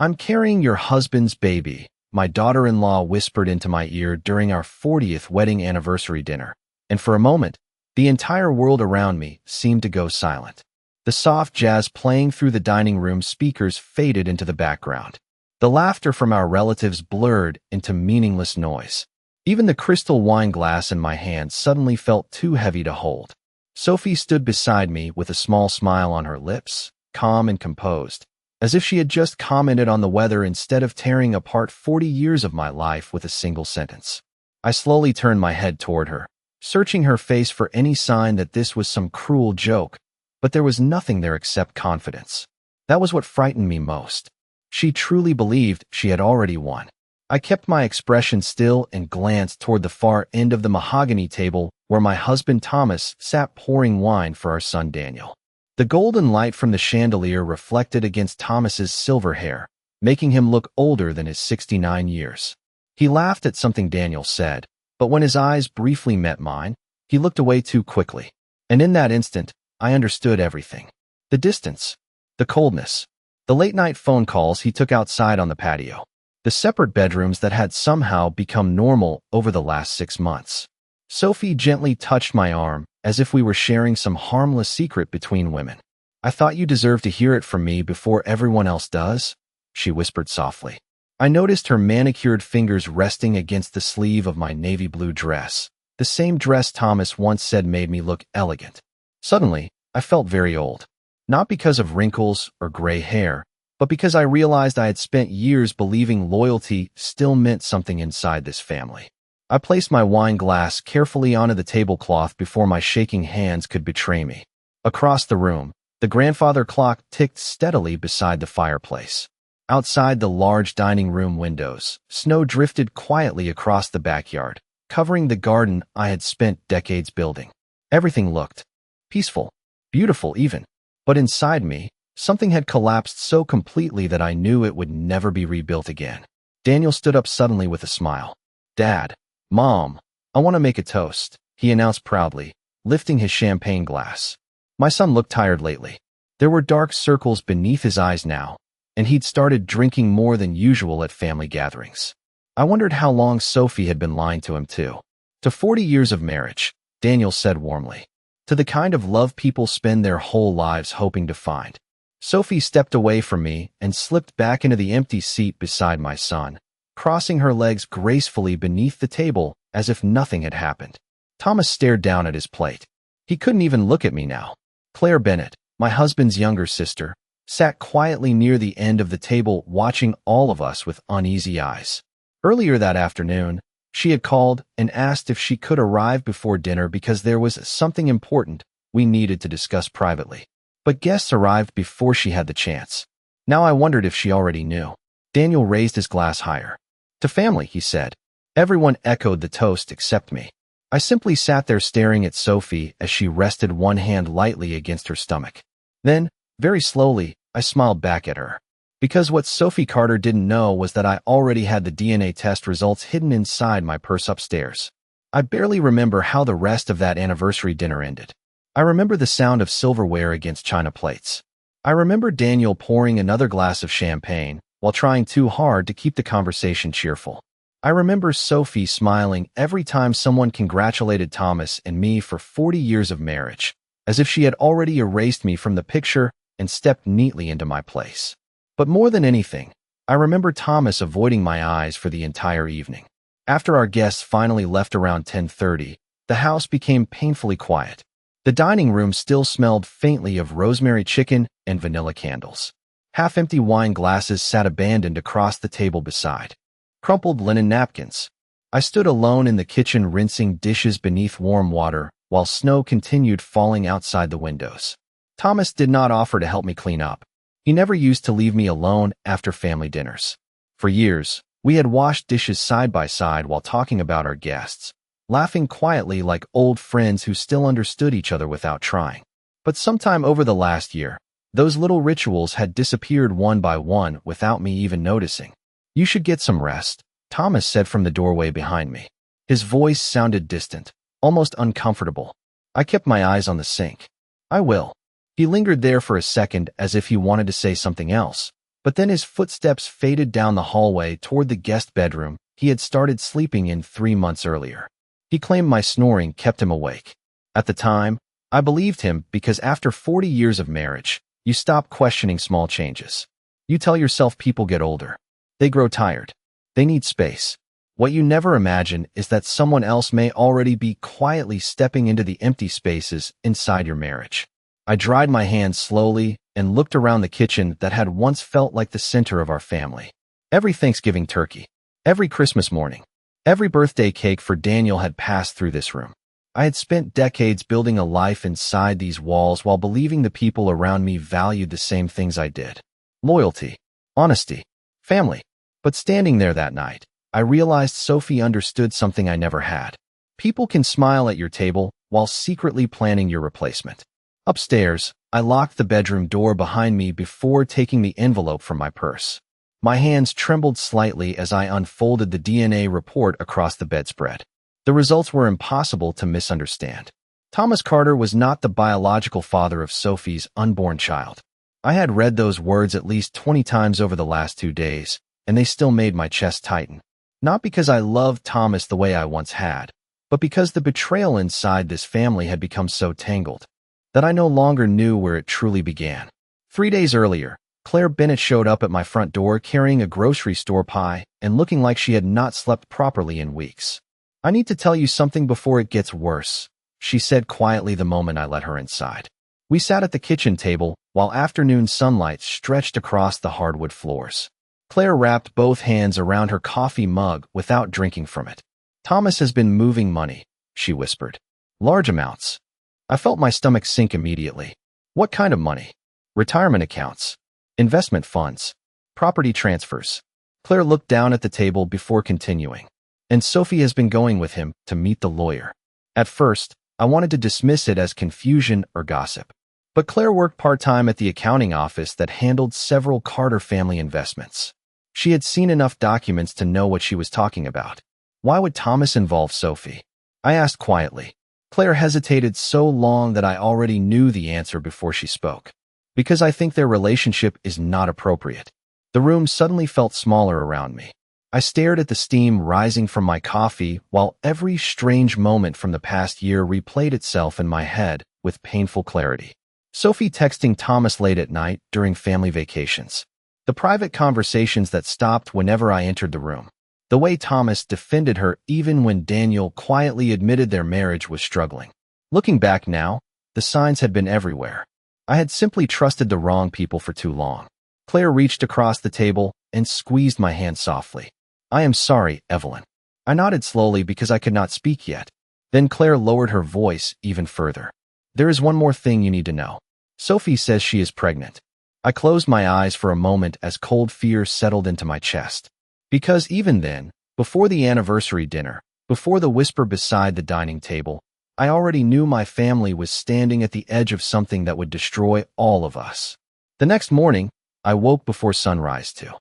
"I'm carrying your husband's baby," my daughter-in-law whispered into my ear during our 40th wedding anniversary dinner, and for a moment, the entire world around me seemed to go silent. The soft jazz playing through the dining room speakers faded into the background. The laughter from our relatives blurred into meaningless noise. Even the crystal wine glass in my hand suddenly felt too heavy to hold. Sophie stood beside me with a small smile on her lips, calm and composed, as if she had just commented on the weather instead of tearing apart 40 years of my life with a single sentence. I slowly turned my head toward her, searching her face for any sign that this was some cruel joke, but there was nothing there except confidence. That was what frightened me most. She truly believed she had already won. I kept my expression still and glanced toward the far end of the mahogany table where my husband Thomas sat pouring wine for our son Daniel. The golden light from the chandelier reflected against Thomas's silver hair, making him look older than his 69 years. He laughed at something Daniel said, but when his eyes briefly met mine, he looked away too quickly. And in that instant, I understood everything. The distance, the coldness, the late-night phone calls he took outside on the patio, the separate bedrooms that had somehow become normal over the last 6 months. Sophie gently touched my arm, as if we were sharing some harmless secret between women. "I thought you deserved to hear it from me before everyone else does," she whispered softly. I noticed her manicured fingers resting against the sleeve of my navy blue dress, the same dress Thomas once said made me look elegant. Suddenly, I felt very old. Not because of wrinkles or gray hair, but because I realized I had spent years believing loyalty still meant something inside this family. I placed my wine glass carefully onto the tablecloth before my shaking hands could betray me. Across the room, the grandfather clock ticked steadily beside the fireplace. Outside the large dining room windows, snow drifted quietly across the backyard, covering the garden I had spent decades building. Everything looked peaceful, beautiful even, but inside me, something had collapsed so completely that I knew it would never be rebuilt again. Daniel stood up suddenly with a smile. "Dad, Mom, I want to make a toast," he announced proudly, lifting his champagne glass. My son looked tired lately. There were dark circles beneath his eyes now, and he'd started drinking more than usual at family gatherings. I wondered how long Sophie had been lying to him too. "To 40 years of marriage," Daniel said warmly. "To the kind of love people spend their whole lives hoping to find." Sophie stepped away from me and slipped back into the empty seat beside my son, crossing her legs gracefully beneath the table as if nothing had happened. Thomas stared down at his plate. He couldn't even look at me now. Claire Bennett, my husband's younger sister, sat quietly near the end of the table watching all of us with uneasy eyes. Earlier that afternoon, she had called and asked if she could arrive before dinner because there was something important we needed to discuss privately. But guests arrived before she had the chance. Now I wondered if she already knew. Daniel raised his glass higher. "To family," he said. Everyone echoed the toast except me. I simply sat there staring at Sophie as she rested one hand lightly against her stomach. Then, very slowly, I smiled back at her. Because what Sophie Carter didn't know was that I already had the DNA test results hidden inside my purse upstairs. I barely remember how the rest of that anniversary dinner ended. I remember the sound of silverware against china plates. I remember Daniel pouring another glass of champagne while trying too hard to keep the conversation cheerful. I remember Sophie smiling every time someone congratulated Thomas and me for 40 years of marriage, as if she had already erased me from the picture and stepped neatly into my place. But more than anything, I remember Thomas avoiding my eyes for the entire evening. After our guests finally left around 10:30, the house became painfully quiet. The dining room still smelled faintly of rosemary chicken and vanilla candles. Half-empty wine glasses sat abandoned across the table beside crumpled linen napkins. I stood alone in the kitchen rinsing dishes beneath warm water while snow continued falling outside the windows. Thomas did not offer to help me clean up. He never used to leave me alone after family dinners. For years, we had washed dishes side by side while talking about our guests, laughing quietly like old friends who still understood each other without trying. But sometime over the last year, those little rituals had disappeared one by one without me even noticing. "You should get some rest," Thomas said from the doorway behind me. His voice sounded distant, almost uncomfortable. I kept my eyes on the sink. "I will." He lingered there for a second as if he wanted to say something else, But then his footsteps faded down the hallway toward the guest bedroom he had started sleeping in 3 months earlier. He claimed my snoring kept him awake. At the time, I believed him because after 40 years of marriage, you stop questioning small changes. You tell yourself people get older. They grow tired. They need space. What you never imagine is that someone else may already be quietly stepping into the empty spaces inside your marriage. I dried my hands slowly and looked around the kitchen that had once felt like the center of our family. Every Thanksgiving turkey, every Christmas morning, every birthday cake for Daniel had passed through this room. I had spent decades building a life inside these walls while believing the people around me valued the same things I did. Loyalty, honesty, family. But standing there that night, I realized Sophie understood something I never had. People can smile at your table while secretly planning your replacement. Upstairs, I locked the bedroom door behind me before taking the envelope from my purse. My hands trembled slightly as I unfolded the DNA report across the bedspread. The results were impossible to misunderstand. Thomas Carter was not the biological father of Sophie's unborn child. I had read those words at least 20 times over the last 2 days, and they still made my chest tighten. Not because I loved Thomas the way I once had, but because the betrayal inside this family had become so tangled that I no longer knew where it truly began. 3 days earlier, Claire Bennett showed up at my front door carrying a grocery store pie and looking like she had not slept properly in weeks. "I need to tell you something before it gets worse," she said quietly the moment I let her inside. We sat at the kitchen table while afternoon sunlight stretched across the hardwood floors. Claire wrapped both hands around her coffee mug without drinking from it. "Thomas has been moving money," she whispered. "Large amounts." I felt my stomach sink immediately. "What kind of money?" "Retirement accounts, investment funds, property transfers." Claire looked down at the table before continuing. "And Sophie has been going with him to meet the lawyer." At first, I wanted to dismiss it as confusion or gossip. But Claire worked part-time at the accounting office that handled several Carter family investments. She had seen enough documents to know what she was talking about. Why would Thomas involve Sophie? I asked quietly. Claire hesitated so long that I already knew the answer before she spoke. "Because I think their relationship is not appropriate." The room suddenly felt smaller around me. I stared at the steam rising from my coffee while every strange moment from the past year replayed itself in my head with painful clarity. Sophie texting Thomas late at night during family vacations. The private conversations that stopped whenever I entered the room. The way Thomas defended her even when Daniel quietly admitted their marriage was struggling. Looking back now, the signs had been everywhere. I had simply trusted the wrong people for too long. Claire reached across the table and squeezed my hand softly. "I am sorry, Evelyn." I nodded slowly because I could not speak yet. Then Claire lowered her voice even further. "There is one more thing you need to know. Sophie says she is pregnant." I closed my eyes for a moment as cold fear settled into my chest. Because even then, before the anniversary dinner, before the whisper beside the dining table, I already knew my family was standing at the edge of something that would destroy all of us. The next morning, I woke before sunrise too.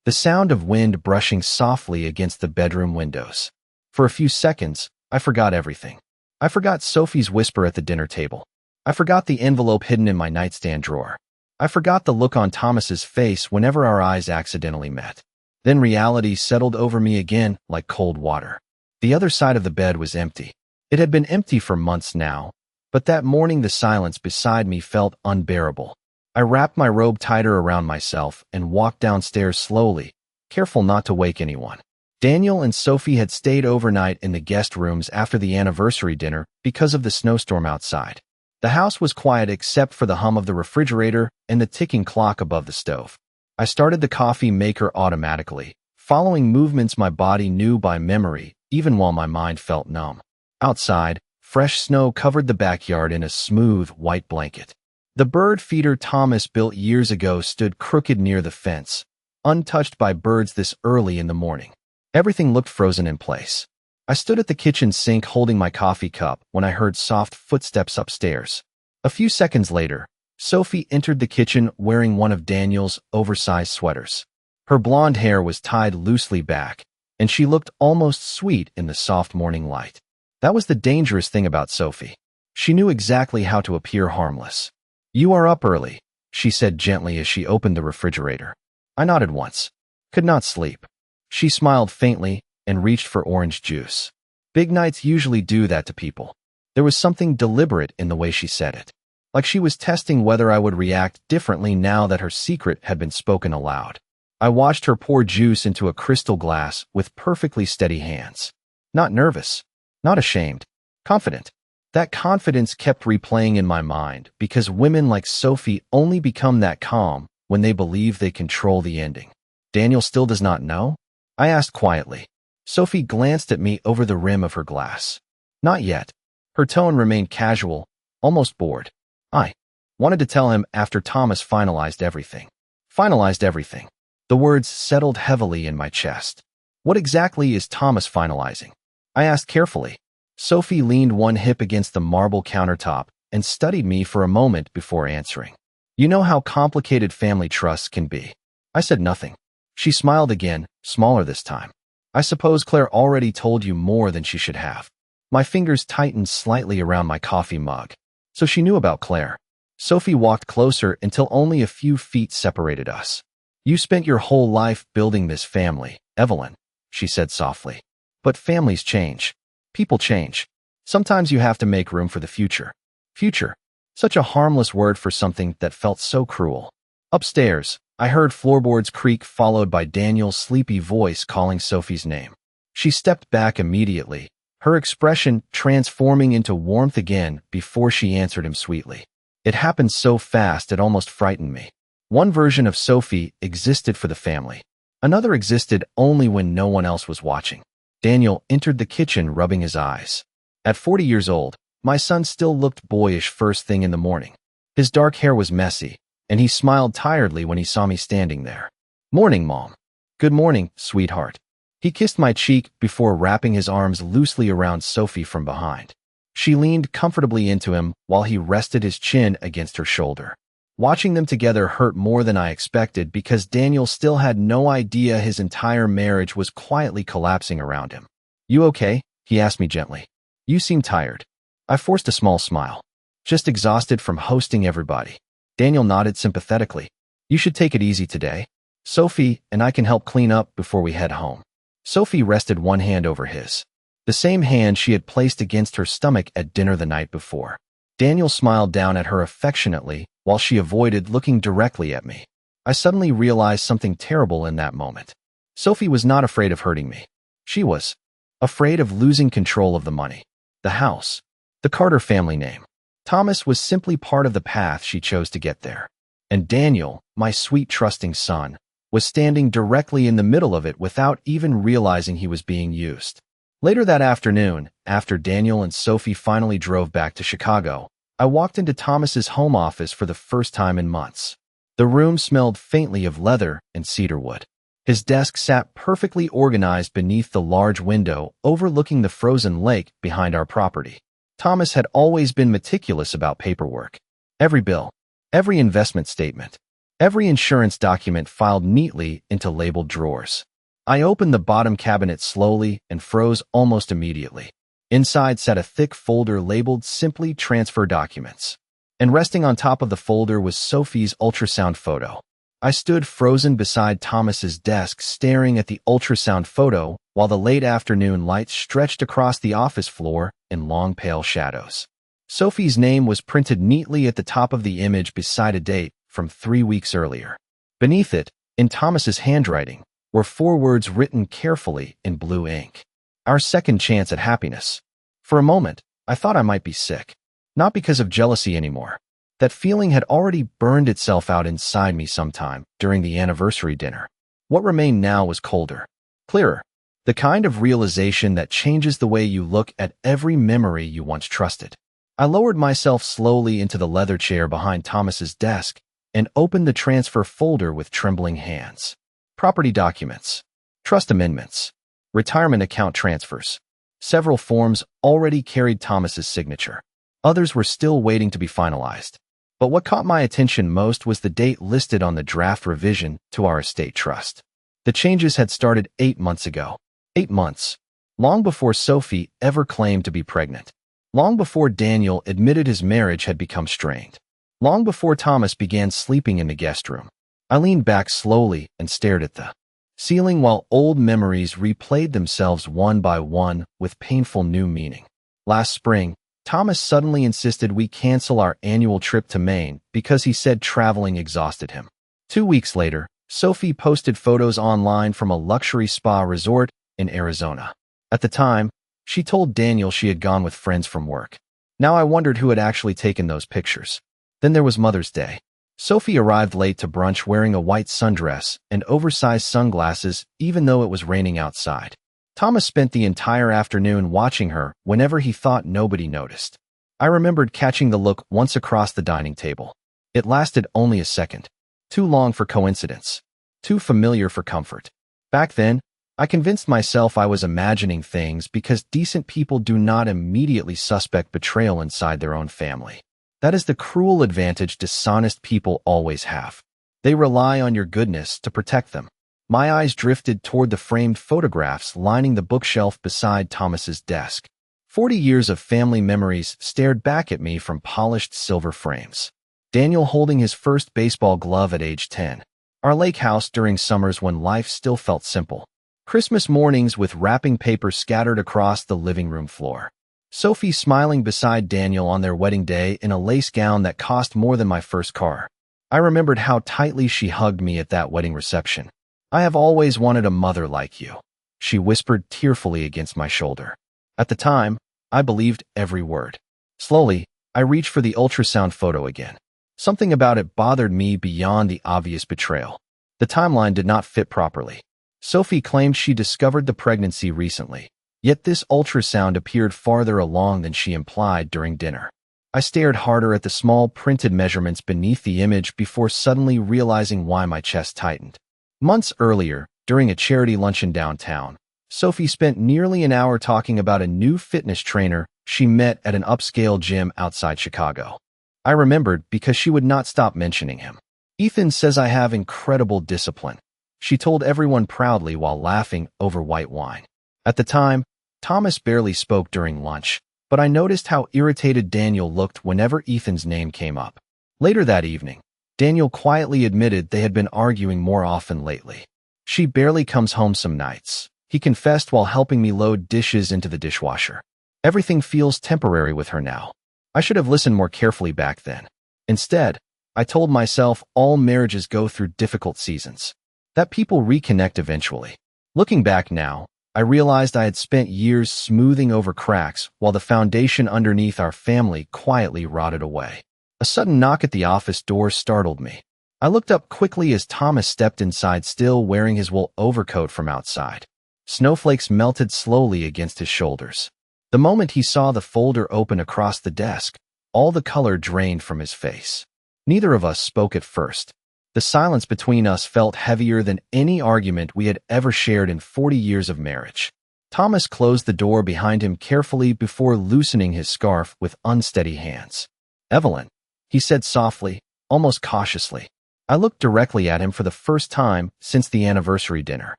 The sound of wind brushing softly against the bedroom windows. For a few seconds, I forgot everything. I forgot Sophie's whisper at the dinner table. I forgot the envelope hidden in my nightstand drawer. I forgot the look on Thomas's face whenever our eyes accidentally met. Then reality settled over me again like cold water. The other side of the bed was empty. It had been empty for months now, but that morning the silence beside me felt unbearable. I wrapped my robe tighter around myself and walked downstairs slowly, careful not to wake anyone. Daniel and Sophie had stayed overnight in the guest rooms after the anniversary dinner because of the snowstorm outside. The house was quiet except for the hum of the refrigerator and the ticking clock above the stove. I started the coffee maker automatically, following movements my body knew by memory, even while my mind felt numb. Outside, fresh snow covered the backyard in a smooth, white blanket. The bird feeder Thomas built years ago stood crooked near the fence, untouched by birds this early in the morning. Everything looked frozen in place. I stood at the kitchen sink holding my coffee cup when I heard soft footsteps upstairs. A few seconds later, Sophie entered the kitchen wearing one of Daniel's oversized sweaters. Her blonde hair was tied loosely back, and she looked almost sweet in the soft morning light. That was the dangerous thing about Sophie. She knew exactly how to appear harmless. "You are up early," she said gently as she opened the refrigerator. I nodded once. Could not sleep. She smiled faintly and reached for orange juice. Big nights usually do that to people. There was something deliberate in the way she said it, like she was testing whether I would react differently now that her secret had been spoken aloud. I watched her pour juice into a crystal glass with perfectly steady hands. Not nervous, not ashamed, confident. That confidence kept replaying in my mind because women like Sophie only become that calm when they believe they control the ending. Daniel still does not know? I asked quietly. Sophie glanced at me over the rim of her glass. Not yet. Her tone remained casual, almost bored. I wanted to tell him after Thomas finalized everything. Finalized everything. The words settled heavily in my chest. What exactly is Thomas finalizing? I asked carefully. Sophie leaned one hip against the marble countertop and studied me for a moment before answering. You know how complicated family trusts can be. I said nothing. She smiled again, smaller this time. I suppose Claire already told you more than she should have. My fingers tightened slightly around my coffee mug. So she knew about Claire. Sophie walked closer until only a few feet separated us. You spent your whole life building this family, Evelyn, she said softly. But families change. People change. Sometimes you have to make room for the future. Future. Such a harmless word for something that felt so cruel. Upstairs, I heard floorboards creak followed by Daniel's sleepy voice calling Sophie's name. She stepped back immediately, her expression transforming into warmth again before she answered him sweetly. It happened so fast it almost frightened me. One version of Sophie existed for the family. Another existed only when no one else was watching. Daniel entered the kitchen rubbing his eyes. At 40 years old, my son still looked boyish first thing in the morning. His dark hair was messy, and he smiled tiredly when he saw me standing there. Morning, Mom. Good morning, sweetheart. He kissed my cheek before wrapping his arms loosely around Sophie from behind. She leaned comfortably into him while he rested his chin against her shoulder. Watching them together hurt more than I expected because Daniel still had no idea his entire marriage was quietly collapsing around him. You okay? He asked me gently. You seem tired. I forced a small smile. Just exhausted from hosting everybody. Daniel nodded sympathetically. You should take it easy today. Sophie and I can help clean up before we head home. Sophie rested one hand over his. The same hand she had placed against her stomach at dinner the night before. Daniel smiled down at her affectionately while she avoided looking directly at me. I suddenly realized something terrible in that moment. Sophie was not afraid of hurting me. She was afraid of losing control of the money, the house, the Carter family name. Thomas was simply part of the path she chose to get there. And Daniel, my sweet trusting son, was standing directly in the middle of it without even realizing he was being used. Later that afternoon, after Daniel and Sophie finally drove back to Chicago, I walked into Thomas's home office for the first time in months. The room smelled faintly of leather and cedarwood. His desk sat perfectly organized beneath the large window overlooking the frozen lake behind our property. Thomas had always been meticulous about paperwork. Every bill, every investment statement, every insurance document filed neatly into labeled drawers. I opened the bottom cabinet slowly and froze almost immediately. Inside sat a thick folder labeled simply Transfer Documents. And resting on top of the folder was Sophie's ultrasound photo. I stood frozen beside Thomas's desk staring at the ultrasound photo while the late afternoon light stretched across the office floor in long pale shadows. Sophie's name was printed neatly at the top of the image beside a date from 3 weeks earlier. Beneath it, in Thomas's handwriting, were 4 words written carefully in blue ink. Our second chance at happiness. For a moment, I thought I might be sick. Not because of jealousy anymore. That feeling had already burned itself out inside me sometime during the anniversary dinner. What remained now was colder, clearer. The kind of realization that changes the way you look at every memory you once trusted. I lowered myself slowly into the leather chair behind Thomas's desk and opened the transfer folder with trembling hands. Property documents, trust amendments, retirement account transfers. Several forms already carried Thomas's signature. Others were still waiting to be finalized. But what caught my attention most was the date listed on the draft revision to our estate trust. The changes had started 8 months ago. 8 months. Long before Sophie ever claimed to be pregnant. Long before Daniel admitted his marriage had become strained. Long before Thomas began sleeping in the guest room. I leaned back slowly and stared at the ceiling while old memories replayed themselves one by one with painful new meaning. Last spring, Thomas suddenly insisted we cancel our annual trip to Maine because he said traveling exhausted him. 2 weeks later, Sophie posted photos online from a luxury spa resort in Arizona. At the time, she told Daniel she had gone with friends from work. Now I wondered who had actually taken those pictures. Then there was Mother's Day. Sophie arrived late to brunch wearing a white sundress and oversized sunglasses even though it was raining outside. Thomas spent the entire afternoon watching her whenever he thought nobody noticed. I remembered catching the look once across the dining table. It lasted only a second. Too long for coincidence. Too familiar for comfort. Back then, I convinced myself I was imagining things because decent people do not immediately suspect betrayal inside their own family. That is the cruel advantage dishonest people always have. They rely on your goodness to protect them. My eyes drifted toward the framed photographs lining the bookshelf beside Thomas's desk. 40 years of family memories stared back at me from polished silver frames. Daniel holding his first baseball glove at age 10. Our lake house during summers when life still felt simple. Christmas mornings with wrapping paper scattered across the living room floor. Sophie smiling beside Daniel on their wedding day in a lace gown that cost more than my first car. I remembered how tightly she hugged me at that wedding reception. "I have always wanted a mother like you," she whispered tearfully against my shoulder. At the time, I believed every word. Slowly, I reached for the ultrasound photo again. Something about it bothered me beyond the obvious betrayal. The timeline did not fit properly. Sophie claimed she discovered the pregnancy recently. Yet this ultrasound appeared farther along than she implied during dinner. I stared harder at the small printed measurements beneath the image before suddenly realizing why my chest tightened. Months earlier, during a charity luncheon downtown, Sophie spent nearly an hour talking about a new fitness trainer she met at an upscale gym outside Chicago. I remembered because she would not stop mentioning him. "Ethan says I have incredible discipline," she told everyone proudly while laughing over white wine. At the time, Thomas barely spoke during lunch, but I noticed how irritated Daniel looked whenever Ethan's name came up. Later that evening, Daniel quietly admitted they had been arguing more often lately. "She barely comes home some nights," he confessed while helping me load dishes into the dishwasher. "Everything feels temporary with her now." I should have listened more carefully back then. Instead, I told myself all marriages go through difficult seasons, that people reconnect eventually. Looking back now, I realized I had spent years smoothing over cracks while the foundation underneath our family quietly rotted away. A sudden knock at the office door startled me. I looked up quickly as Thomas stepped inside, still wearing his wool overcoat from outside. Snowflakes melted slowly against his shoulders. The moment he saw the folder open across the desk, all the color drained from his face. Neither of us spoke at first. The silence between us felt heavier than any argument we had ever shared in 40 years of marriage. Thomas closed the door behind him carefully before loosening his scarf with unsteady hands. "Evelyn," he said softly, almost cautiously. I looked directly at him for the first time since the anniversary dinner.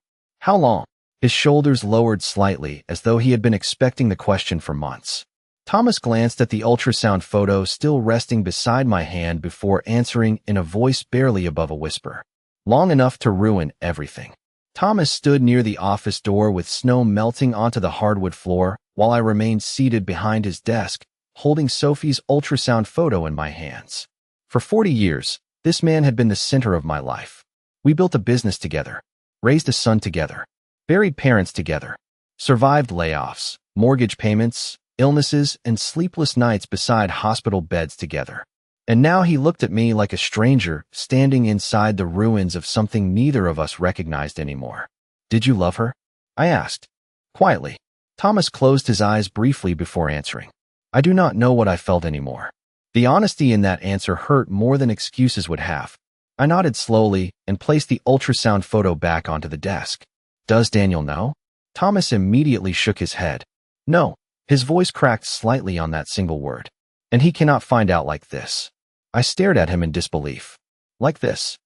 "How long?" His shoulders lowered slightly as though he had been expecting the question for months. Thomas glanced at the ultrasound photo still resting beside my hand before answering in a voice barely above a whisper. "Long enough to ruin everything." Thomas stood near the office door with snow melting onto the hardwood floor while I remained seated behind his desk, holding Sophie's ultrasound photo in my hands. For 40 years, this man had been the center of my life. We built a business together, raised a son together, buried parents together, survived layoffs, mortgage payments, illnesses, and sleepless nights beside hospital beds together. And now he looked at me like a stranger, standing inside the ruins of something neither of us recognized anymore. "Did you love her?" I asked, quietly. Thomas closed his eyes briefly before answering. "I do not know what I felt anymore." The honesty in that answer hurt more than excuses would have. I nodded slowly and placed the ultrasound photo back onto the desk. "Does Daniel know?" Thomas immediately shook his head. "No." His voice cracked slightly on that single word. "And he cannot find out like this." I stared at him in disbelief. "Like this?"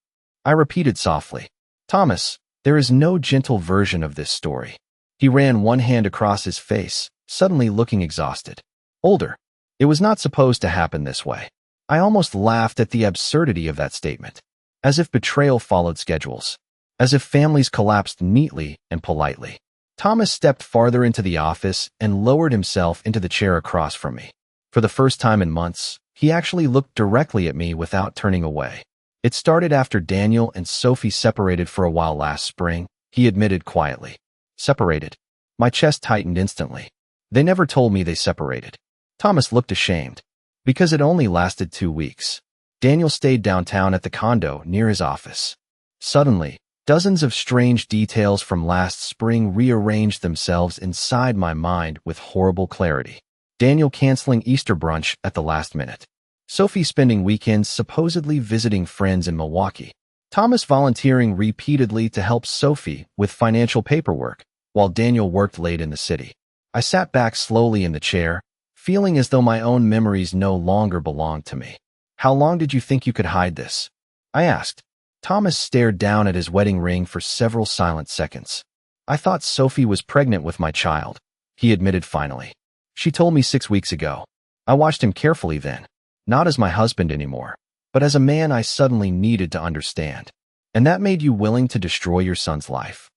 I repeated softly. "Thomas, there is no gentle version of this story." He ran one hand across his face, suddenly looking exhausted. "Older. It was not supposed to happen this way." I almost laughed at the absurdity of that statement. As if betrayal followed schedules. As if families collapsed neatly and politely. Thomas stepped farther into the office and lowered himself into the chair across from me. For the first time in months, he actually looked directly at me without turning away. It started after Daniel and Sophie separated for a while last spring, he admitted quietly. Separated? My chest tightened instantly. They never told me they separated. Thomas looked ashamed. Because it only lasted 2 weeks. Daniel stayed downtown at the condo near his office. Suddenly, dozens of strange details from last spring rearranged themselves inside my mind with horrible clarity. Daniel canceling Easter brunch at the last minute. Sophie spending weekends supposedly visiting friends in Milwaukee. Thomas volunteering repeatedly to help Sophie with financial paperwork, while Daniel worked late in the city. I sat back slowly in the chair, feeling as though my own memories no longer belonged to me. How long did you think you could hide this? I asked. Thomas stared down at his wedding ring for several silent seconds. I thought Sophie was pregnant with my child, he admitted finally. She told me 6 weeks ago. I watched him carefully then, not as my husband anymore, but as a man I suddenly needed to understand. And that made you willing to destroy your son's life?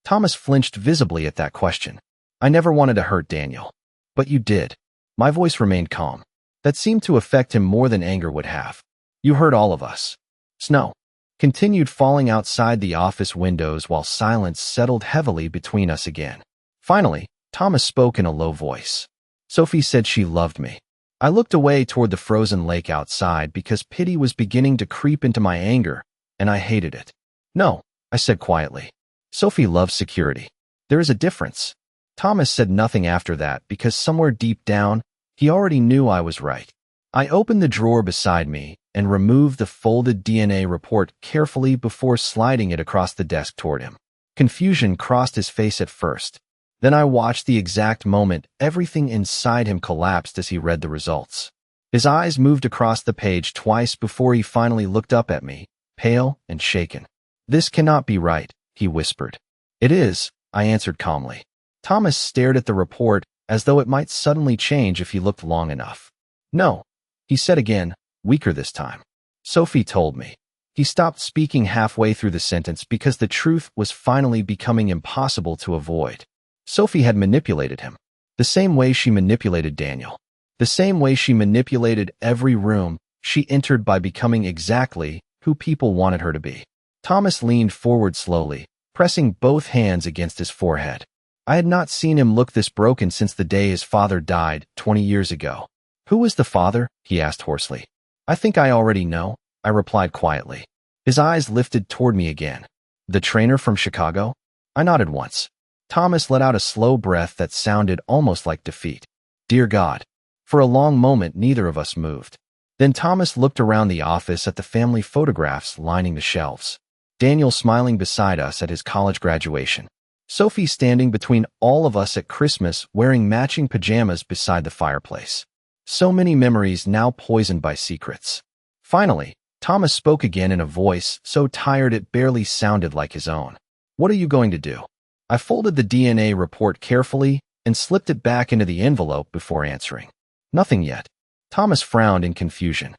Thomas flinched visibly at that question. I never wanted to hurt Daniel. But you did. My voice remained calm. That seemed to affect him more than anger would have. You hurt all of us. Snow continued falling outside the office windows while silence settled heavily between us again. Finally, Thomas spoke in a low voice. Sophie said she loved me. I looked away toward the frozen lake outside because pity was beginning to creep into my anger, and I hated it. No, I said quietly. Sophie loves security. There is a difference. Thomas said nothing after that because somewhere deep down, he already knew I was right. I opened the drawer beside me and removed the folded DNA report carefully before sliding it across the desk toward him. Confusion crossed his face at first. Then I watched the exact moment everything inside him collapsed as he read the results. His eyes moved across the page twice before he finally looked up at me, pale and shaken. This cannot be right, he whispered. It is, I answered calmly. Thomas stared at the report as though it might suddenly change if he looked long enough. No, he said again, weaker this time. Sophie told me. He stopped speaking halfway through the sentence because the truth was finally becoming impossible to avoid. Sophie had manipulated him. The same way she manipulated Daniel. The same way she manipulated every room she entered by becoming exactly who people wanted her to be. Thomas leaned forward slowly, pressing both hands against his forehead. I had not seen him look this broken since the day his father died 20 years ago. Who was the father? He asked hoarsely. I think I already know, I replied quietly. His eyes lifted toward me again. The trainer from Chicago? I nodded once. Thomas let out a slow breath that sounded almost like defeat. Dear God. For a long moment, neither of us moved. Then Thomas looked around the office at the family photographs lining the shelves. Daniel smiling beside us at his college graduation. Sophie standing between all of us at Christmas wearing matching pajamas beside the fireplace. So many memories now poisoned by secrets. Finally, Thomas spoke again in a voice so tired it barely sounded like his own. What are you going to do? I folded the DNA report carefully and slipped it back into the envelope before answering. Nothing yet. Thomas frowned in confusion.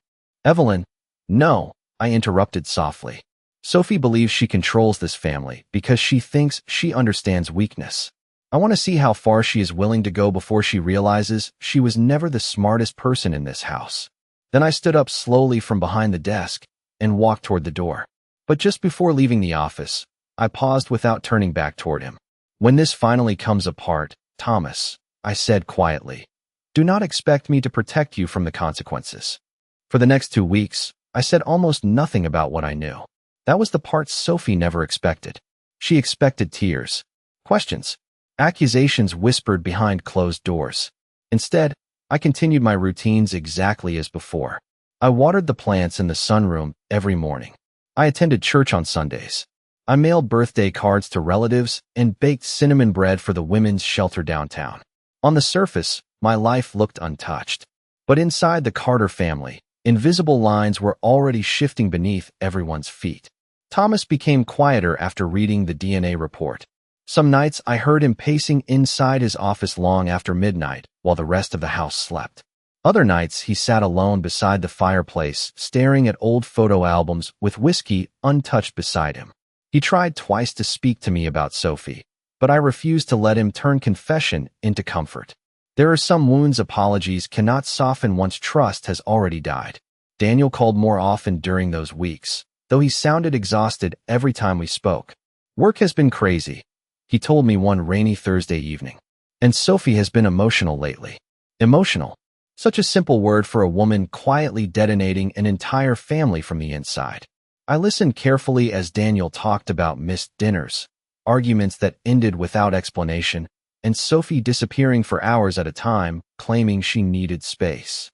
Evelyn, no, I interrupted softly. Sophie believes she controls this family because she thinks she understands weakness. I want to see how far she is willing to go before she realizes she was never the smartest person in this house. Then I stood up slowly from behind the desk and walked toward the door. But just before leaving the office, I paused without turning back toward him. When this finally comes apart, Thomas, I said quietly, do not expect me to protect you from the consequences. For the next 2 weeks, I said almost nothing about what I knew. That was the part Sophie never expected. She expected tears, questions, accusations whispered behind closed doors. Instead, I continued my routines exactly as before. I watered the plants in the sunroom every morning. I attended church on Sundays. I mailed birthday cards to relatives and baked cinnamon bread for the women's shelter downtown. On the surface, my life looked untouched. But inside the Carter family, invisible lines were already shifting beneath everyone's feet. Thomas became quieter after reading the DNA report. Some nights I heard him pacing inside his office long after midnight while the rest of the house slept. Other nights, he sat alone beside the fireplace, staring at old photo albums with whiskey untouched beside him. He tried twice to speak to me about Sophie, but I refused to let him turn confession into comfort. There are some wounds apologies cannot soften once trust has already died. Daniel called more often during those weeks, though he sounded exhausted every time we spoke. Work has been crazy, he told me one rainy Thursday evening. And Sophie has been emotional lately. Emotional. Such a simple word for a woman quietly detonating an entire family from the inside. I listened carefully as Daniel talked about missed dinners, arguments that ended without explanation, and Sophie disappearing for hours at a time, claiming she needed space.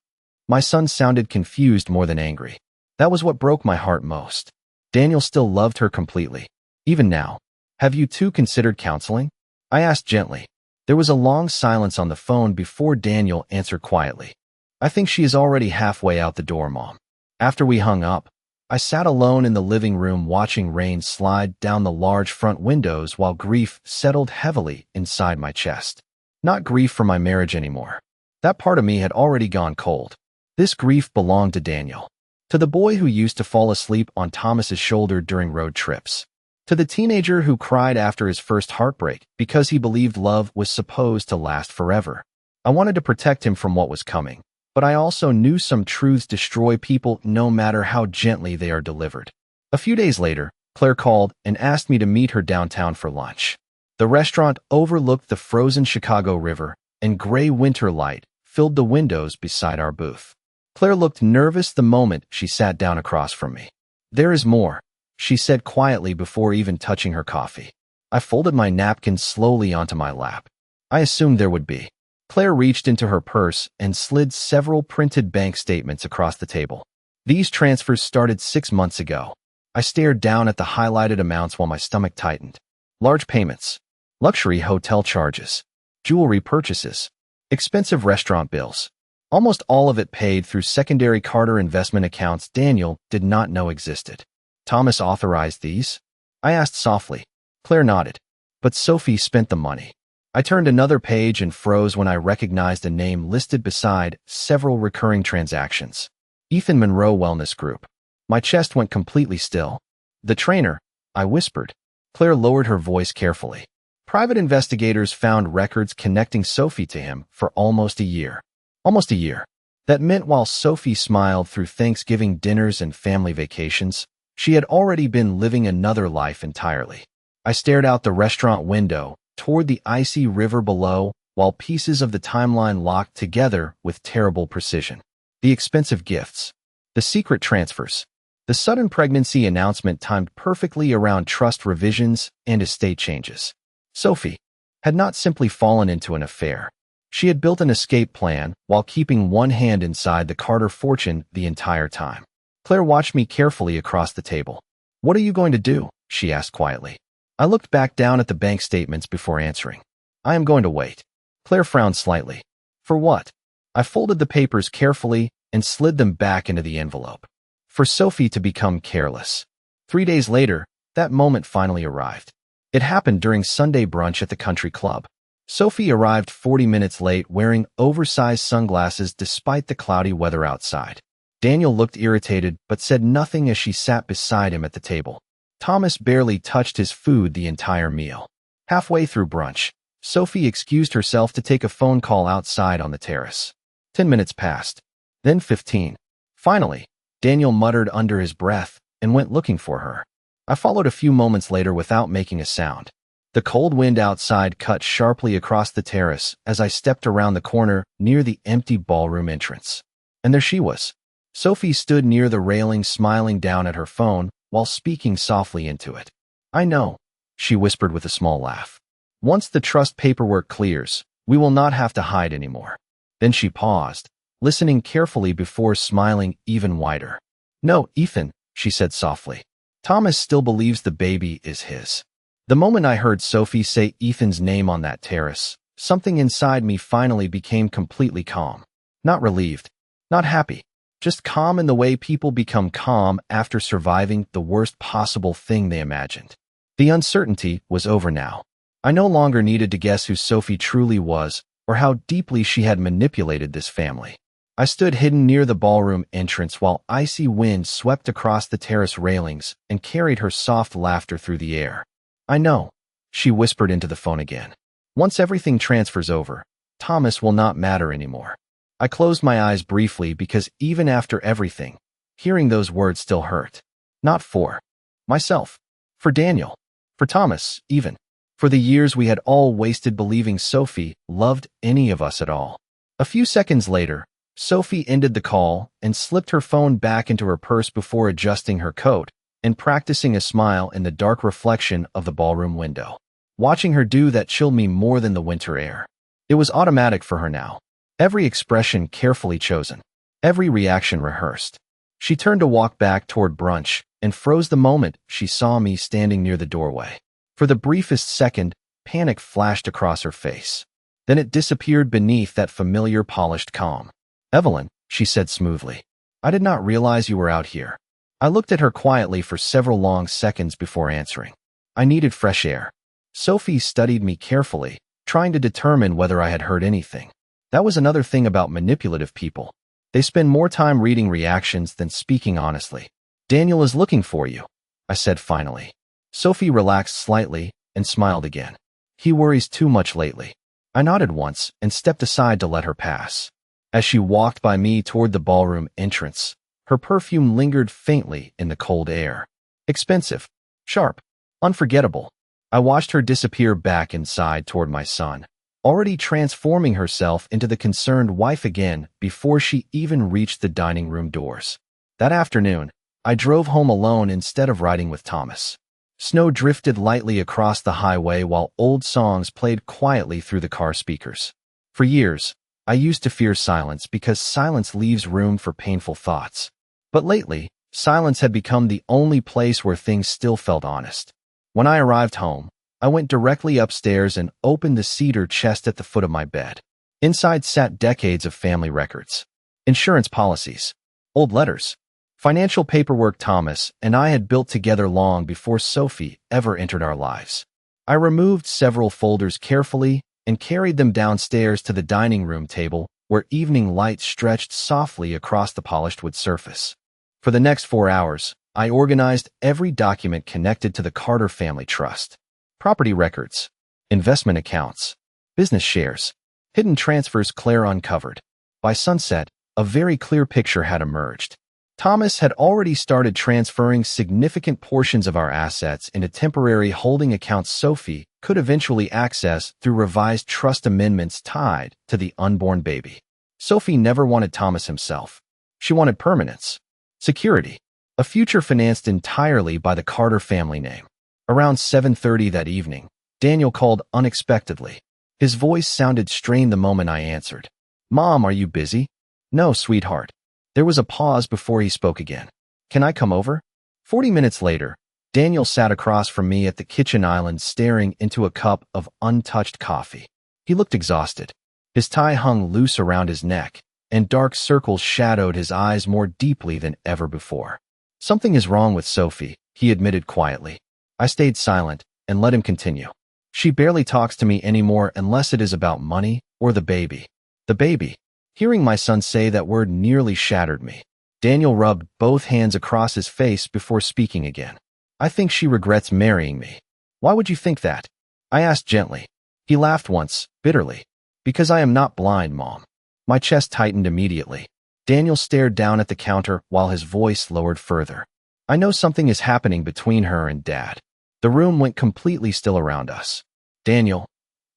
My son sounded confused more than angry. That was what broke my heart most. Daniel still loved her completely. Even now. Have you two considered counseling? I asked gently. There was a long silence on the phone before Daniel answered quietly. I think she is already halfway out the door, Mom. After we hung up, I sat alone in the living room watching rain slide down the large front windows while grief settled heavily inside my chest. Not grief for my marriage anymore. That part of me had already gone cold. This grief belonged to Daniel. To the boy who used to fall asleep on Thomas's shoulder during road trips. To the teenager who cried after his first heartbreak because he believed love was supposed to last forever. I wanted to protect him from what was coming, but I also knew some truths destroy people no matter how gently they are delivered. A few days later, Claire called and asked me to meet her downtown for lunch. The restaurant overlooked the frozen Chicago River, and gray winter light filled the windows beside our booth. Claire looked nervous the moment she sat down across from me. There is more, she said quietly before even touching her coffee. I folded my napkin slowly onto my lap. I assumed there would be. Claire reached into her purse and slid several printed bank statements across the table. These transfers started 6 months ago. I stared down at the highlighted amounts while my stomach tightened. Large payments, luxury hotel charges, jewelry purchases, expensive restaurant bills. Almost all of it paid through secondary Carter investment accounts Daniel did not know existed. Thomas authorized these? I asked softly. Claire nodded. But Sophie spent the money. I turned another page and froze when I recognized a name listed beside several recurring transactions. Ethan Monroe Wellness Group. My chest went completely still. The trainer, I whispered. Claire lowered her voice carefully. Private investigators found records connecting Sophie to him for almost a year. Almost a year. That meant while Sophie smiled through Thanksgiving dinners and family vacations, she had already been living another life entirely. I stared out the restaurant window, toward the icy river below, while pieces of the timeline locked together with terrible precision. The expensive gifts. The secret transfers. The sudden pregnancy announcement timed perfectly around trust revisions and estate changes. Sophie had not simply fallen into an affair. She had built an escape plan while keeping one hand inside the Carter fortune the entire time. Claire watched me carefully across the table. What are you going to do? She asked quietly. I looked back down at the bank statements before answering. I am going to wait. Claire frowned slightly. For what? I folded the papers carefully and slid them back into the envelope. For Sophie to become careless. 3 days later, that moment finally arrived. It happened during Sunday brunch at the country club. Sophie arrived 40 minutes late wearing oversized sunglasses despite the cloudy weather outside. Daniel looked irritated but said nothing as she sat beside him at the table. Thomas barely touched his food the entire meal. Halfway through brunch, Sophie excused herself to take a phone call outside on the terrace. 10 minutes passed. Then 15. Finally, Daniel muttered under his breath and went looking for her. I followed a few moments later without making a sound. The cold wind outside cut sharply across the terrace as I stepped around the corner near the empty ballroom entrance. And there she was. Sophie stood near the railing smiling down at her phone while speaking softly into it. I know, she whispered with a small laugh. Once the trust paperwork clears, we will not have to hide anymore. Then she paused, listening carefully before smiling even wider. No, Ethan, she said softly. Thomas still believes the baby is his. The moment I heard Sophie say Ethan's name on that terrace, something inside me finally became completely calm. Not relieved, not happy, just calm in the way people become calm after surviving the worst possible thing they imagined. The uncertainty was over now. I no longer needed to guess who Sophie truly was or how deeply she had manipulated this family. I stood hidden near the ballroom entrance while icy wind swept across the terrace railings and carried her soft laughter through the air. I know, she whispered into the phone again. Once everything transfers over, Thomas will not matter anymore. I closed my eyes briefly because even after everything, hearing those words still hurt. Not for myself, for Daniel, for Thomas, even. For the years we had all wasted believing Sophie loved any of us at all. A few seconds later, Sophie ended the call and slipped her phone back into her purse before adjusting her coat and practicing a smile in the dark reflection of the ballroom window. Watching her do that chilled me more than the winter air. It was automatic for her now. Every expression carefully chosen. Every reaction rehearsed. She turned to walk back toward brunch and froze the moment she saw me standing near the doorway. For the briefest second, panic flashed across her face. Then it disappeared beneath that familiar polished calm. "Evelyn," she said smoothly, "I did not realize you were out here." I looked at her quietly for several long seconds before answering. I needed fresh air. Sophie studied me carefully, trying to determine whether I had heard anything. That was another thing about manipulative people. They spend more time reading reactions than speaking honestly. "Daniel is looking for you," I said finally. Sophie relaxed slightly and smiled again. "He worries too much lately." I nodded once and stepped aside to let her pass. As she walked by me toward the ballroom entrance, her perfume lingered faintly in the cold air. Expensive, sharp, unforgettable. I watched her disappear back inside toward my son, already transforming herself into the concerned wife again before she even reached the dining room doors. That afternoon, I drove home alone instead of riding with Thomas. Snow drifted lightly across the highway while old songs played quietly through the car speakers. For years, I used to fear silence because silence leaves room for painful thoughts. But lately, silence had become the only place where things still felt honest. When I arrived home, I went directly upstairs and opened the cedar chest at the foot of my bed. Inside sat decades of family records, insurance policies, old letters, financial paperwork Thomas and I had built together long before Sophie ever entered our lives. I removed several folders carefully and carried them downstairs to the dining room table where evening light stretched softly across the polished wood surface. For the next 4 hours, I organized every document connected to the Carter family trust. Property records, investment accounts, business shares, hidden transfers Claire uncovered. By sunset, a very clear picture had emerged. Thomas had already started transferring significant portions of our assets into temporary holding accounts Sophie could eventually access through revised trust amendments tied to the unborn baby. Sophie never wanted Thomas himself. She wanted permanence, security, a future financed entirely by the Carter family name. Around 7:30 that evening, Daniel called unexpectedly. His voice sounded strained the moment I answered. "Mom, are you busy?" "No, sweetheart." There was a pause before he spoke again. "Can I come over?" 40 minutes later, Daniel sat across from me at the kitchen island staring into a cup of untouched coffee. He looked exhausted. His tie hung loose around his neck, and dark circles shadowed his eyes more deeply than ever before. "Something is wrong with Sophie," he admitted quietly. I stayed silent and let him continue. "She barely talks to me anymore unless it is about money or the baby." The baby. Hearing my son say that word nearly shattered me. Daniel rubbed both hands across his face before speaking again. "I think she regrets marrying me." "Why would you think that?" I asked gently. He laughed once, bitterly. "Because I am not blind, Mom." My chest tightened immediately. Daniel stared down at the counter while his voice lowered further. "I know something is happening between her and Dad." The room went completely still around us. "Daniel,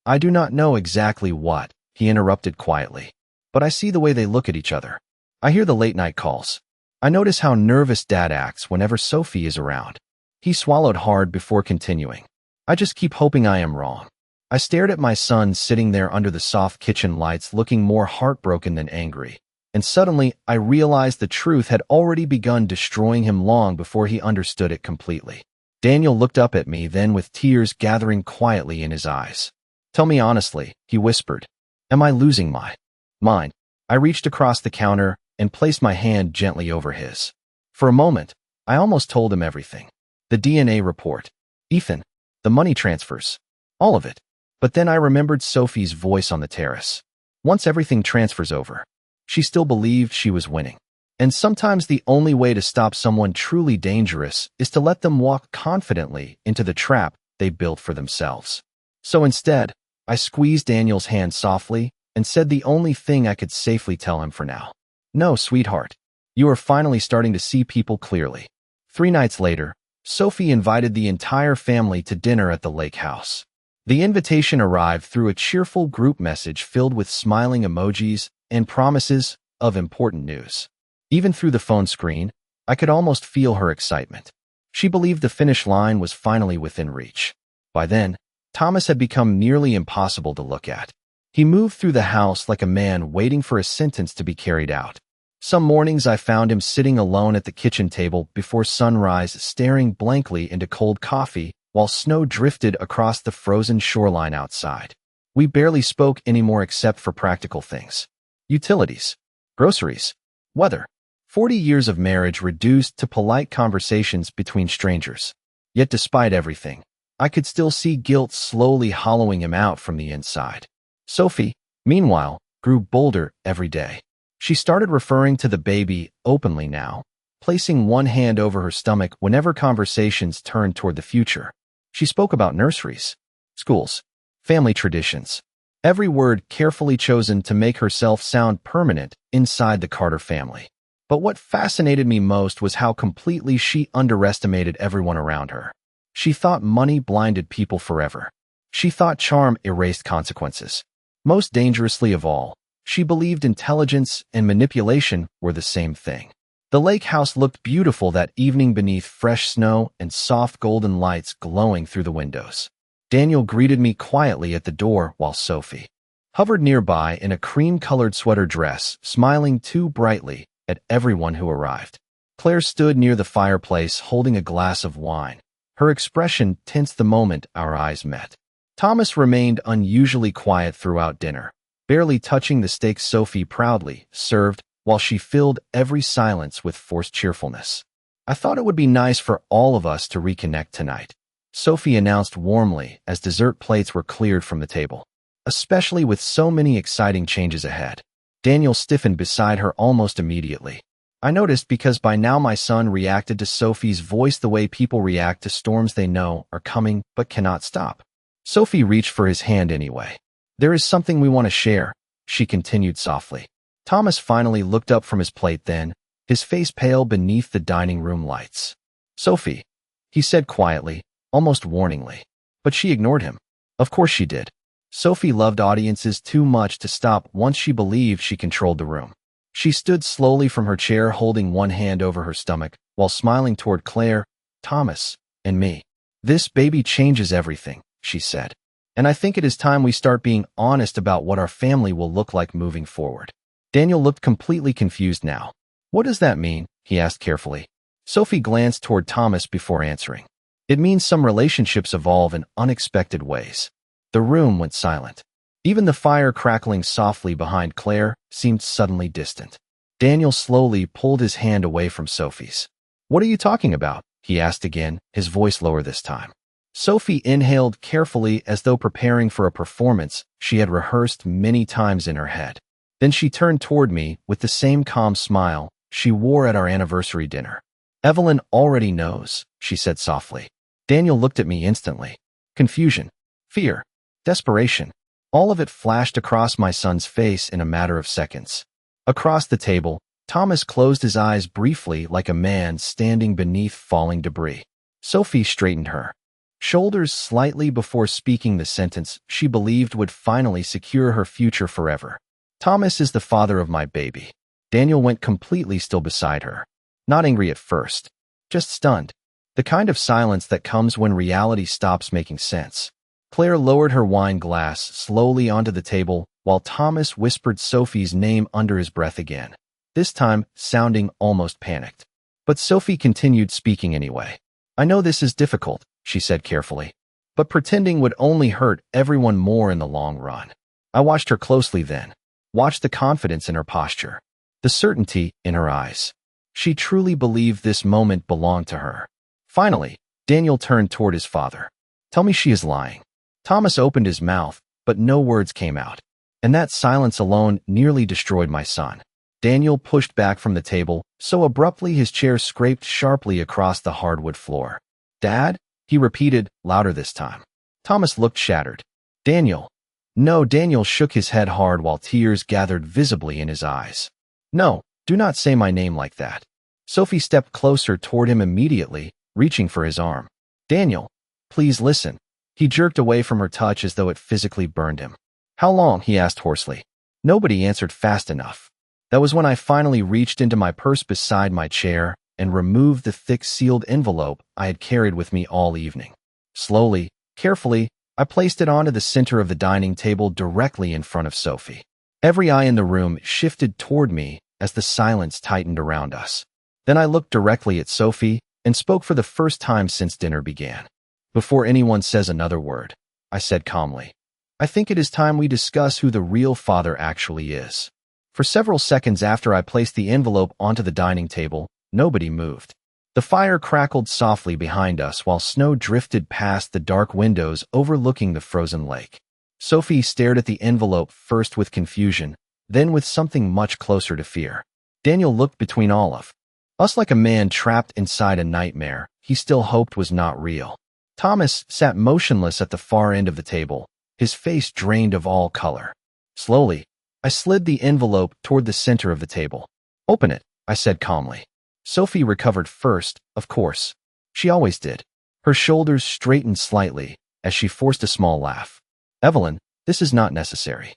I do not know exactly what," he interrupted quietly. "But I see the way they look at each other. I hear the late-night calls. I notice how nervous Dad acts whenever Sophie is around." He swallowed hard before continuing. "I just keep hoping I am wrong." I stared at my son sitting there under the soft kitchen lights looking more heartbroken than angry, and suddenly I realized the truth had already begun destroying him long before he understood it completely. Daniel looked up at me then with tears gathering quietly in his eyes. "Tell me honestly," he whispered. "Am I losing my mind?" I reached across the counter and placed my hand gently over his. For a moment, I almost told him everything. The DNA report, Ethan, the money transfers, all of it. But then I remembered Sophie's voice on the terrace. "Once everything transfers over, She still believed she was winning. And sometimes the only way to stop someone truly dangerous is to let them walk confidently into the trap they built for themselves. So instead, I squeezed Daniel's hand softly and said the only thing I could safely tell him for now. No, sweetheart. You are finally starting to see people clearly. 3 nights later, Sophie invited the entire family to dinner at the lake house. The invitation arrived through a cheerful group message filled with smiling emojis and promises of important news. Even through the phone screen, I could almost feel her excitement. She believed the finish line was finally within reach. By then, Thomas had become nearly impossible to look at. He moved through the house like a man waiting for a sentence to be carried out. Some mornings I found him sitting alone at the kitchen table before sunrise, staring blankly into cold coffee while snow drifted across the frozen shoreline outside. We barely spoke anymore except for practical things. Utilities, groceries, weather. 40 years of marriage reduced to polite conversations between strangers. Yet despite everything, I could still see guilt slowly hollowing him out from the inside. Sophie, meanwhile, grew bolder every day. She started referring to the baby openly now, placing one hand over her stomach whenever conversations turned toward the future. She spoke about nurseries, schools, family traditions, every word carefully chosen to make herself sound permanent inside the Carter family. But what fascinated me most was how completely she underestimated everyone around her. She thought money blinded people forever. She thought charm erased consequences. Most dangerously of all, she believed intelligence and manipulation were the same thing. The lake house looked beautiful that evening beneath fresh snow and soft golden lights glowing through the windows. Daniel greeted me quietly at the door while Sophie hovered nearby in a cream-colored sweater dress, smiling too brightly at everyone who arrived. Claire stood near the fireplace holding a glass of wine. Her expression tense the moment our eyes met. Thomas remained unusually quiet throughout dinner, barely touching the steaks Sophie proudly served while she filled every silence with forced cheerfulness. I thought it would be nice for all of us to reconnect tonight, Sophie announced warmly as dessert plates were cleared from the table. Especially with so many exciting changes ahead. Daniel stiffened beside her almost immediately. I noticed because by now my son reacted to Sophie's voice the way people react to storms they know are coming but cannot stop. Sophie reached for his hand anyway. There is something we want to share, she continued softly. Thomas finally looked up from his plate then, his face pale beneath the dining room lights. Sophie, he said quietly, almost warningly. But she ignored him. Of course she did. Sophie loved audiences too much to stop once she believed she controlled the room. She stood slowly from her chair holding one hand over her stomach while smiling toward Claire, Thomas, and me. This baby changes everything, she said. And I think it is time we start being honest about what our family will look like moving forward. Daniel looked completely confused now. What does that mean? He asked carefully. Sophie glanced toward Thomas before answering. It means some relationships evolve in unexpected ways. The room went silent. Even the fire crackling softly behind Claire seemed suddenly distant. Daniel slowly pulled his hand away from Sophie's. What are you talking about? He asked again, his voice lower this time. Sophie inhaled carefully as though preparing for a performance she had rehearsed many times in her head. Then she turned toward me with the same calm smile she wore at our anniversary dinner. Evelyn already knows, she said softly. Daniel looked at me instantly. Confusion, fear, desperation. All of it flashed across my son's face in a matter of seconds. Across the table, Thomas closed his eyes briefly like a man standing beneath falling debris. Sophie straightened her shoulders slightly before speaking the sentence she believed would finally secure her future forever. Thomas is the father of my baby. Daniel went completely still beside her. Not angry at first, just stunned. The kind of silence that comes when reality stops making sense. Claire lowered her wine glass slowly onto the table while Thomas whispered Sophie's name under his breath again, this time sounding almost panicked. But Sophie continued speaking anyway. I know this is difficult, she said carefully, but pretending would only hurt everyone more in the long run. I watched her closely then, watched the confidence in her posture, the certainty in her eyes. She truly believed this moment belonged to her. Finally, Daniel turned toward his father. Tell me she is lying. Thomas opened his mouth, but no words came out. And that silence alone nearly destroyed my son. Daniel pushed back from the table, so abruptly his chair scraped sharply across the hardwood floor. "Dad?" he repeated, louder this time. Thomas looked shattered. "Daniel." "No." Daniel shook his head hard while tears gathered visibly in his eyes. "No, do not say my name like that." Sophie stepped closer toward him immediately, reaching for his arm. "Daniel, please listen." He jerked away from her touch as though it physically burned him. "How long?" he asked hoarsely. Nobody answered fast enough. That was when I finally reached into my purse beside my chair and removed the thick sealed envelope I had carried with me all evening. Slowly, carefully, I placed it onto the center of the dining table directly in front of Sophie. Every eye in the room shifted toward me as the silence tightened around us. Then I looked directly at Sophie and spoke for the first time since dinner began. "Before anyone says another word," I said calmly, "I think it is time we discuss who the real father actually is." For several seconds after I placed the envelope onto the dining table, nobody moved. The fire crackled softly behind us while snow drifted past the dark windows overlooking the frozen lake. Sophie stared at the envelope first with confusion, then with something much closer to fear. Daniel looked between all of us like a man trapped inside a nightmare he still hoped was not real. Thomas sat motionless at the far end of the table, his face drained of all color. Slowly, I slid the envelope toward the center of the table. "Open it," I said calmly. Sophie recovered first, of course. She always did. Her shoulders straightened slightly as she forced a small laugh. "Evelyn, this is not necessary."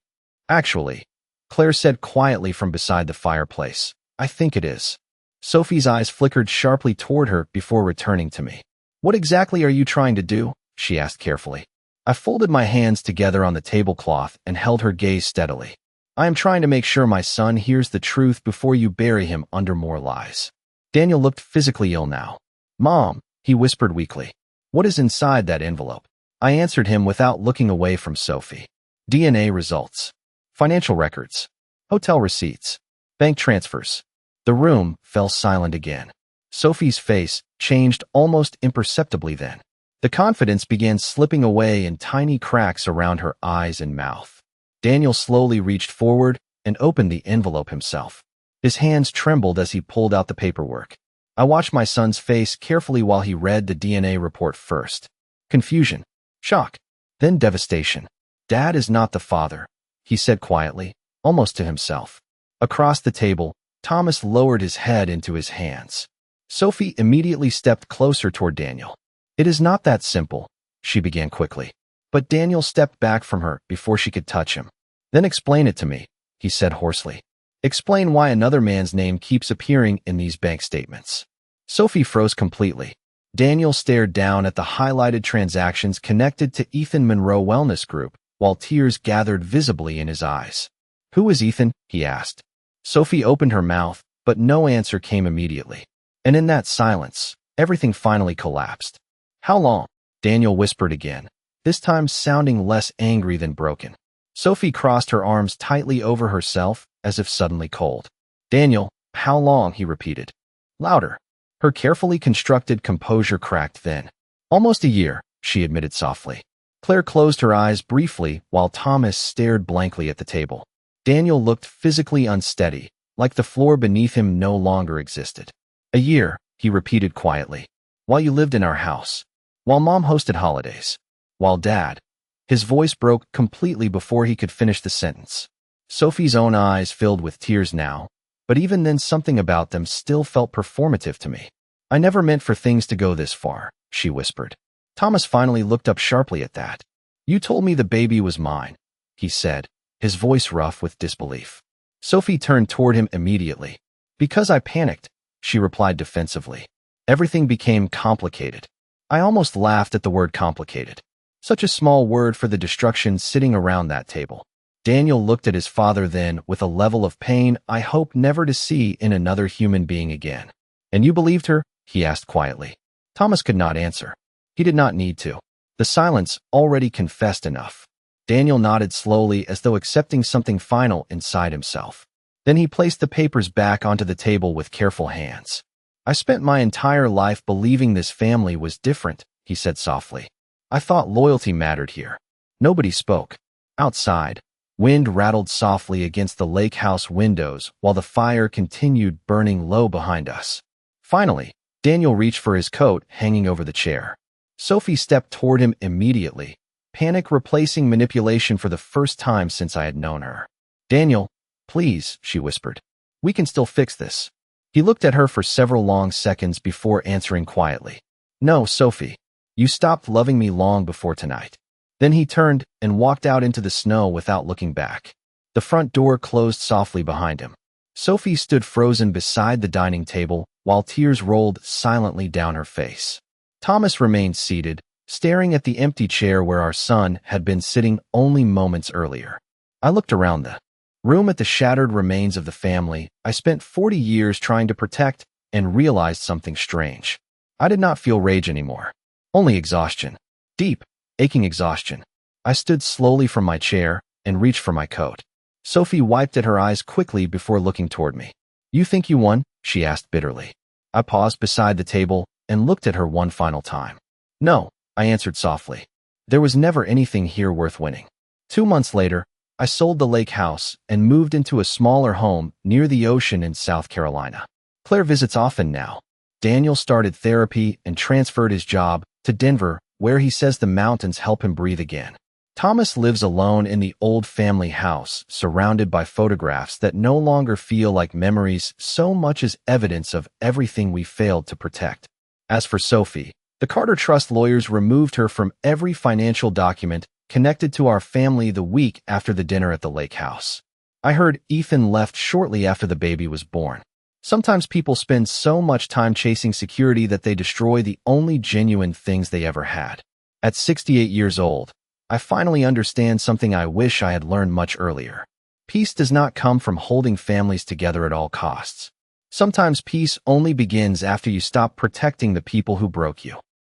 "Actually," Claire said quietly from beside the fireplace, "I think it is." Sophie's eyes flickered sharply toward her before returning to me. "What exactly are you trying to do?" she asked carefully. I folded my hands together on the tablecloth and held her gaze steadily. "I am trying to make sure my son hears the truth before you bury him under more lies." Daniel looked physically ill now. "Mom," he whispered weakly, "what is inside that envelope?" I answered him without looking away from Sophie. "DNA results. Financial records. Hotel receipts. Bank transfers." The room fell silent again. Sophie's face changed almost imperceptibly then. The confidence began slipping away in tiny cracks around her eyes and mouth. Daniel slowly reached forward and opened the envelope himself. His hands trembled as he pulled out the paperwork. I watched my son's face carefully while he read the DNA report first. Confusion, shock, then devastation. "Dad is not the father," he said quietly, almost to himself. Across the table, Thomas lowered his head into his hands. Sophie immediately stepped closer toward Daniel. "It is not that simple," she began quickly. But Daniel stepped back from her before she could touch him. "Then explain it to me," he said hoarsely. "Explain why another man's name keeps appearing in these bank statements." Sophie froze completely. Daniel stared down at the highlighted transactions connected to Ethan Monroe Wellness Group, while tears gathered visibly in his eyes. "Who is Ethan?" he asked. Sophie opened her mouth, but no answer came immediately. And in that silence, everything finally collapsed. "How long?" Daniel whispered again, this time sounding less angry than broken. Sophie crossed her arms tightly over herself, as if suddenly cold. "Daniel, how long?" he repeated. Louder. Her carefully constructed composure cracked then. "Almost a year," she admitted softly. Claire closed her eyes briefly while Thomas stared blankly at the table. Daniel looked physically unsteady, like the floor beneath him no longer existed. "A year," he repeated quietly. "While you lived in our house. While Mom hosted holidays. While Dad—" His voice broke completely before he could finish the sentence. Sophie's own eyes filled with tears now, but even then something about them still felt performative to me. "I never meant for things to go this far," she whispered. Thomas finally looked up sharply at that. "You told me the baby was mine," he said, his voice rough with disbelief. Sophie turned toward him immediately. "Because I panicked," she replied defensively. "Everything became complicated." I almost laughed at the word complicated. Such a small word for the destruction sitting around that table. Daniel looked at his father then with a level of pain I hope never to see in another human being again. "And you believed her?" he asked quietly. Thomas could not answer. He did not need to. The silence already confessed enough. Daniel nodded slowly as though accepting something final inside himself. Then he placed the papers back onto the table with careful hands. "I spent my entire life believing this family was different," he said softly. "I thought loyalty mattered here." Nobody spoke. Outside, Wind rattled softly against the lake house windows while the fire continued burning low behind us. Finally, Daniel reached for his coat hanging over the chair. Sophie stepped toward him immediately, panic replacing manipulation for the first time since I had known her. "Daniel, please," she whispered. "We can still fix this." He looked at her for several long seconds before answering quietly. "No, Sophie. You stopped loving me long before tonight." Then he turned and walked out into the snow without looking back. The front door closed softly behind him. Sophie stood frozen beside the dining table while tears rolled silently down her face. Thomas remained seated, staring at the empty chair where our son had been sitting only moments earlier. I looked around the room at the shattered remains of the family I spent 40 years trying to protect and realized something strange. I did not feel rage anymore. Only exhaustion. Deep, aching exhaustion. I stood slowly from my chair and reached for my coat. Sophie wiped at her eyes quickly before looking toward me. "You think you won?" she asked bitterly. I paused beside the table and looked at her one final time. "No," I answered softly. "There was never anything here worth winning." 2 months later, I sold the lake house and moved into a smaller home near the ocean in South Carolina. Claire visits often now. Daniel started therapy and transferred his job to Denver, where he says the mountains help him breathe again. Thomas lives alone in the old family house, surrounded by photographs that no longer feel like memories so much as evidence of everything we failed to protect. As for Sophie, the Carter Trust lawyers removed her from every financial document connected to our family the week after the dinner at the lake house. I heard Ethan left shortly after the baby was born. Sometimes people spend so much time chasing security that they destroy the only genuine things they ever had. At 68 years old, I finally understand something I wish I had learned much earlier. Peace does not come from holding families together at all costs. Sometimes peace only begins after you stop protecting the people who broke you.